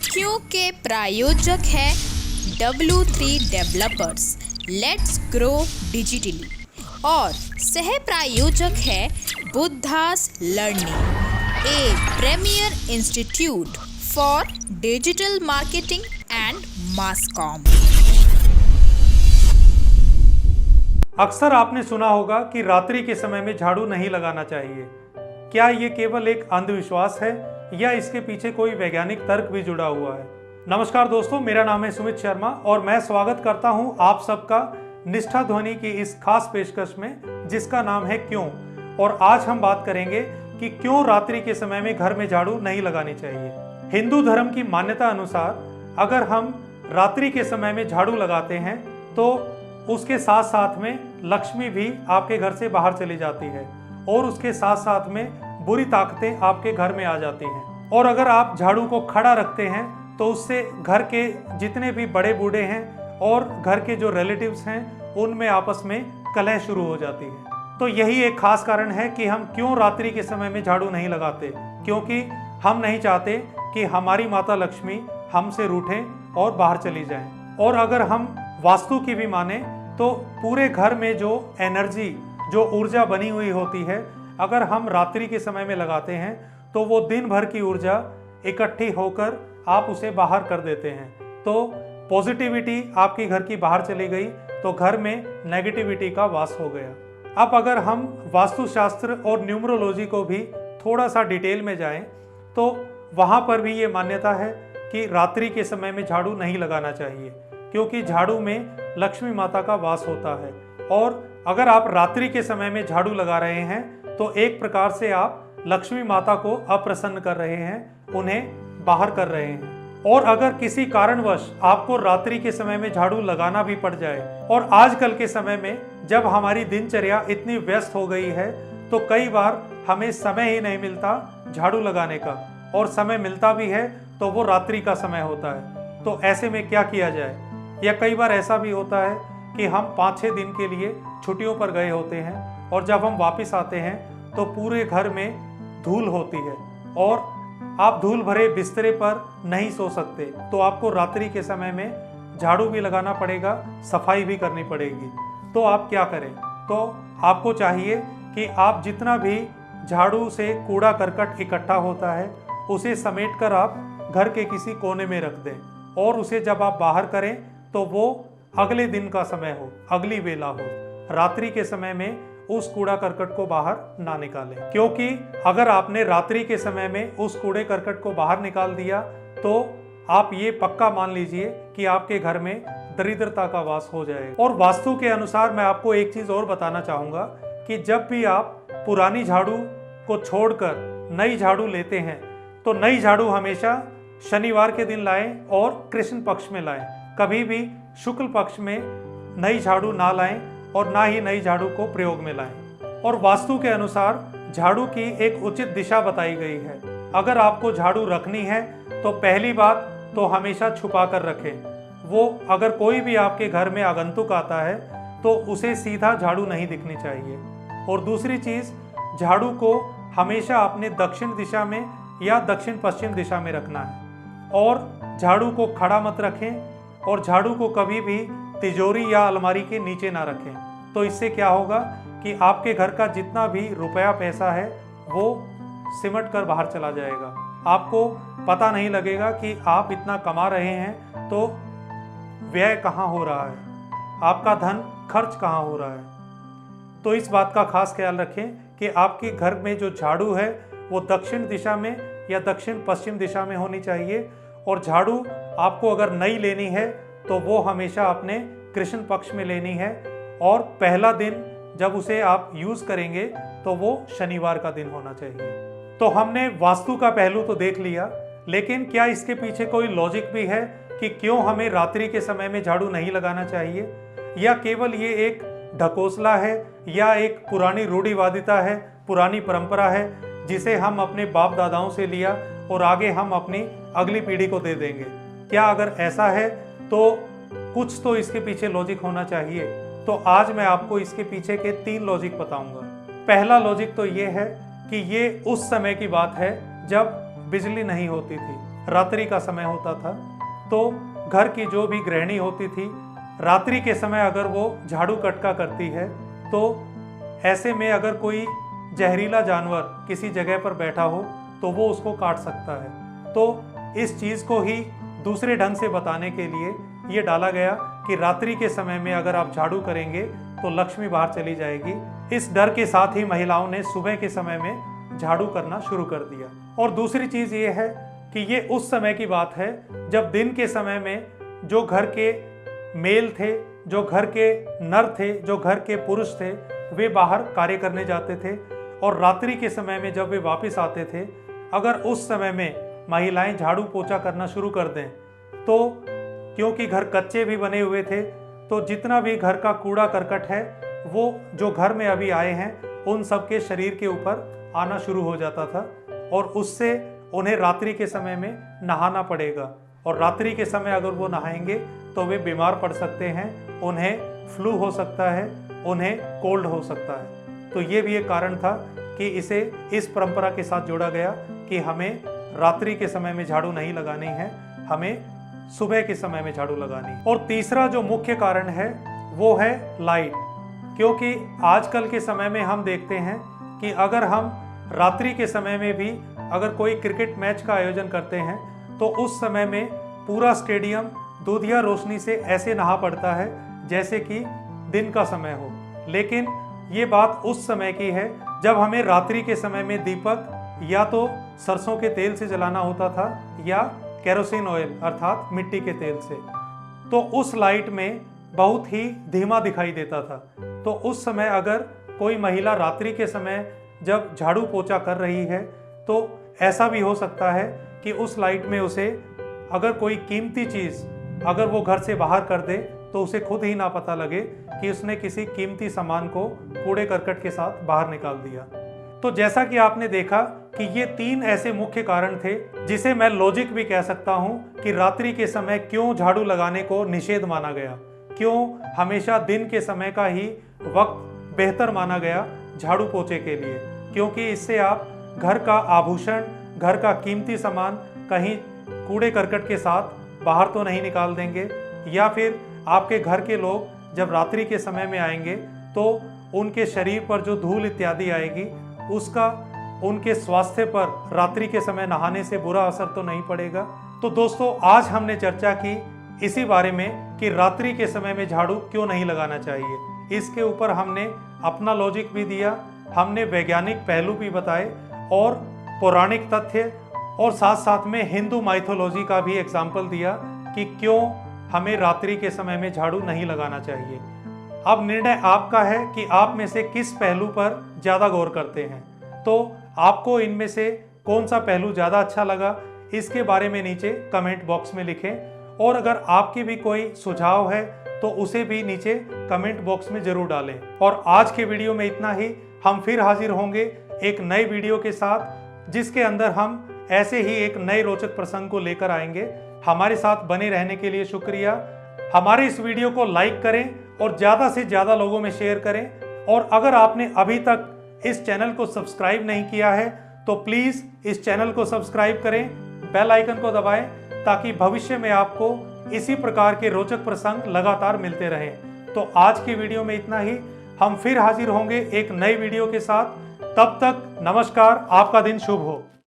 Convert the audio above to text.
क्योंकि प्रायोजक है W3 developers let's grow digitally और सह प्रायोजक है Buddhas learning, A premier institute for digital marketing and mass com. अक्सर आपने सुना होगा कि रात्रि के समय में झाड़ू नहीं लगाना चाहिए। क्या ये केवल एक अंधविश्वास है या इसके पीछे कोई वैज्ञानिक तर्क भी जुड़ा हुआ है? नमस्कार दोस्तों, मेरा नाम है सुमित शर्मा और मैं स्वागत करता हूं आप सबका निष्ठा ध्वनि की इस खास पेशकश में जिसका नाम है क्यों। और आज हम बात करेंगे कि क्यों रात्रि के समय में घर में झाड़ू नहीं लगानी चाहिए। हिंदू धर्म की मान्यता अनुसार अगर हम रात्रि के समय में झाड़ू लगाते हैं तो उसके साथ साथ में लक्ष्मी भी आपके घर से बाहर चली जाती है और उसके साथ साथ में बुरी ताकतें आपके घर में आ जाती हैं। और अगर आप झाड़ू को खड़ा रखते हैं तो उससे घर के जितने भी बड़े बूढ़े हैं और घर के जो रिलेटिव्स हैं उनमें आपस में कलह शुरू हो जाती है। तो यही एक खास कारण है कि हम क्यों रात्रि के समय में झाड़ू नहीं लगाते, क्योंकि हम नहीं चाहते कि हमारी माता लक्ष्मी हमसे रूठें और बाहर चली जाएं। और अगर हम वास्तु की भी माने तो पूरे घर में जो एनर्जी, जो ऊर्जा बनी हुई होती है, अगर हम रात्रि के समय में लगाते हैं तो वो दिन भर की ऊर्जा इकट्ठी होकर आप उसे बाहर कर देते हैं। तो पॉजिटिविटी आपकी घर की बाहर चली गई तो घर में नेगेटिविटी का वास हो गया। अब अगर हम वास्तुशास्त्र और न्यूमरोलॉजी को भी थोड़ा सा डिटेल में जाएं तो वहाँ पर भी ये मान्यता है कि रात्रि के समय में झाड़ू नहीं लगाना चाहिए, क्योंकि झाड़ू में लक्ष्मी माता का वास होता है। और अगर आप रात्रि के समय में झाड़ू लगा रहे हैं तो एक प्रकार से आप लक्ष्मी माता को अप्रसन्न कर रहे हैं, उन्हें बाहर कर रहे हैं। और अगर किसी कारणवश आपको रात्रि के समय में झाड़ू लगाना भी पड़ जाए, और आजकल के समय में जब हमारी दिनचर्या इतनी व्यस्त हो गई है तो कई बार हमें समय ही नहीं मिलता झाड़ू लगाने का, और समय मिलता भी है तो वो रात्रि का समय होता है। तो ऐसे में क्या किया जाए? या कई बार ऐसा भी होता है कि हम 5-6 दिन के लिए छुट्टियों पर गए होते हैं और जब हम वापस आते हैं तो पूरे घर में धूल होती है और आप धूल भरे बिस्तरे पर नहीं सो सकते। तो आपको रात्रि के समय में झाड़ू भी लगाना पड़ेगा, सफाई भी करनी पड़ेगी। तो आप क्या करें? तो आपको चाहिए कि आप जितना भी झाड़ू से कूड़ा करकट इकट्ठा होता है उसे समेट कर आप घर के किसी कोने में रख दें, और उसे जब आप बाहर करें तो वो अगले दिन का समय हो, अगली वेला हो। रात्रि के समय में उस कूड़ा करकट को बाहर ना निकालें, क्योंकि अगर आपने रात्रि के समय में उस कूड़े करकट को बाहर निकाल दिया तो आप ये पक्का मान लीजिए कि आपके घर में दरिद्रता का वास हो जाएगा। और वास्तु के अनुसार मैं आपको एक चीज और बताना चाहूंगा कि जब भी आप पुरानी झाड़ू को छोड़कर नई झाड़ू लेते हैं तो नई झाड़ू हमेशा शनिवार के दिन लाएं और कृष्ण पक्ष में लाएं। कभी भी शुक्ल पक्ष में नई झाड़ू ना लाएं और ना ही नई झाड़ू को प्रयोग में लाएं। और वास्तु के अनुसार झाड़ू की एक उचित दिशा बताई गई है। अगर आपको झाड़ू रखनी है तो पहली बात तो हमेशा छुपा कर रखें। वो अगर कोई भी आपके घर में आगंतुक आता है तो उसे सीधा झाड़ू नहीं दिखनी चाहिए। और दूसरी चीज, झाड़ू को हमेशा अपने दक्षिण दिशा में या दक्षिण पश्चिम दिशा में रखना है। और झाड़ू को खड़ा मत रखें और झाड़ू को कभी भी तिजोरी या अलमारी के नीचे ना रखें। तो इससे क्या होगा कि आपके घर का जितना भी रुपया पैसा है वो सिमट कर बाहर चला जाएगा। आपको पता नहीं लगेगा कि आप इतना कमा रहे हैं तो व्यय कहाँ हो रहा है, आपका धन खर्च कहाँ हो रहा है। तो इस बात का खास ख्याल रखें कि आपके घर में जो झाड़ू है वो दक्षिण दिशा में या दक्षिण पश्चिम दिशा में होनी चाहिए। और झाड़ू आपको अगर नई लेनी है तो वो हमेशा अपने कृष्ण पक्ष में लेनी है, और पहला दिन जब उसे आप यूज करेंगे तो वो शनिवार का दिन होना चाहिए। तो हमने वास्तु का पहलू तो देख लिया, लेकिन क्या इसके पीछे कोई लॉजिक भी है कि क्यों हमें रात्रि के समय में झाड़ू नहीं लगाना चाहिए? या केवल ये एक ढकोसला है या एक पुरानी रूढ़िवादिता है, पुरानी परंपरा है जिसे हम अपने बाप दादाओं से लिया और आगे हम अपनी अगली पीढ़ी को दे देंगे? क्या अगर ऐसा है तो कुछ तो इसके पीछे लॉजिक होना चाहिए। तो आज मैं आपको इसके पीछे के 3 लॉजिक बताऊंगा। पहला लॉजिक तो ये है कि ये उस समय की बात है जब बिजली नहीं होती थी। रात्रि का समय होता था, तो घर की जो भी गृहिणी होती थी, रात्रि के समय अगर वो झाड़ू कटका करती है तो ऐसे में अगर कोई जहरीला जानवर किसी जगह पर बैठा हो तो वो उसको काट सकता है। तो इस चीज़ को ही दूसरे ढंग से बताने के लिए ये डाला गया कि रात्रि के समय में अगर आप झाड़ू करेंगे तो लक्ष्मी बाहर चली जाएगी। इस डर के साथ ही महिलाओं ने सुबह के समय में झाड़ू करना शुरू कर दिया। और दूसरी चीज़ ये है कि ये उस समय की बात है जब दिन के समय में जो घर के मेल थे, जो घर के नर थे, जो घर के पुरुष थे, वे बाहर कार्य करने जाते थे। और रात्रि के समय में जब वे वापस आते थे, अगर उस समय में महिलाएं झाड़ू पोछा करना शुरू कर दें तो क्योंकि घर कच्चे भी बने हुए थे, तो जितना भी घर का कूड़ा करकट है वो जो घर में अभी आए हैं उन सबके शरीर के ऊपर आना शुरू हो जाता था और उससे उन्हें रात्रि के समय में नहाना पड़ेगा। और रात्रि के समय अगर वो नहाएंगे तो वे बीमार पड़ सकते हैं, उन्हें फ्लू हो सकता है, उन्हें कोल्ड हो सकता है। तो ये भी एक कारण था कि इसे इस परंपरा के साथ जोड़ा गया कि हमें रात्रि के समय में झाड़ू नहीं लगानी है, हमें सुबह के समय में झाड़ू लगानी। और तीसरा जो मुख्य कारण है वो है लाइट, क्योंकि आजकल के समय में हम देखते हैं कि अगर हम रात्रि के समय में भी अगर कोई क्रिकेट मैच का आयोजन करते हैं तो उस समय में पूरा स्टेडियम दूधिया रोशनी से ऐसे नहा पड़ता है जैसे कि दिन का समय हो। लेकिन ये बात उस समय की है जब हमें रात्रि के समय में दीपक या तो सरसों के तेल से जलाना होता था या केरोसिन ऑयल अर्थात मिट्टी के तेल से। तो उस लाइट में बहुत ही धीमा दिखाई देता था। तो उस समय अगर कोई महिला रात्रि के समय जब झाड़ू पोछा कर रही है तो ऐसा भी हो सकता है कि उस लाइट में उसे अगर कोई कीमती चीज़ अगर वो घर से बाहर कर दे तो उसे खुद ही ना पता लगे कि उसने किसी कीमती सामान को कूड़े करकट के साथ बाहर निकाल दिया। तो जैसा कि आपने देखा कि ये 3 ऐसे मुख्य कारण थे जिसे मैं लॉजिक भी कह सकता हूँ कि रात्रि के समय क्यों झाड़ू लगाने को निषेध माना गया, क्यों हमेशा दिन के समय का ही वक्त बेहतर माना गया झाड़ू पोछे के लिए। क्योंकि इससे आप घर का आभूषण, घर का कीमती सामान कहीं कूड़े करकट के साथ बाहर तो नहीं निकाल देंगे, या फिर आपके घर के लोग जब रात्रि के समय में आएंगे तो उनके शरीर पर जो धूल इत्यादि आएगी उसका उनके स्वास्थ्य पर रात्रि के समय नहाने से बुरा असर तो नहीं पड़ेगा। तो दोस्तों, आज हमने चर्चा की इसी बारे में कि रात्रि के समय में झाड़ू क्यों नहीं लगाना चाहिए। इसके ऊपर हमने अपना लॉजिक भी दिया, हमने वैज्ञानिक पहलू भी बताए और पौराणिक तथ्य और साथ साथ में हिंदू माइथोलॉजी का भी एग्जाम्पल दिया कि क्यों हमें रात्रि के समय में झाड़ू नहीं लगाना चाहिए। अब निर्णय आपका है कि आप में से किस पहलू पर ज़्यादा गौर करते हैं। तो आपको इनमें से कौन सा पहलू ज़्यादा अच्छा लगा, इसके बारे में नीचे कमेंट बॉक्स में लिखें। और अगर आपकी भी कोई सुझाव है तो उसे भी नीचे कमेंट बॉक्स में ज़रूर डालें। और आज के वीडियो में इतना ही। हम फिर हाजिर होंगे एक नए वीडियो के साथ, जिसके अंदर हम ऐसे ही एक नए रोचक प्रसंग को लेकर आएंगे। हमारे साथ बने रहने के लिए शुक्रिया। हमारे इस वीडियो को लाइक करें और ज़्यादा से ज़्यादा लोगों में शेयर करें। और अगर आपने अभी तक इस चैनल को सब्सक्राइब नहीं किया है तो प्लीज़ इस चैनल को सब्सक्राइब करें, बेल आइकन को दबाएं ताकि भविष्य में आपको इसी प्रकार के रोचक प्रसंग लगातार मिलते रहें। तो आज की वीडियो में इतना ही। हम फिर हाजिर होंगे एक नई वीडियो के साथ। तब तक नमस्कार, आपका दिन शुभ हो।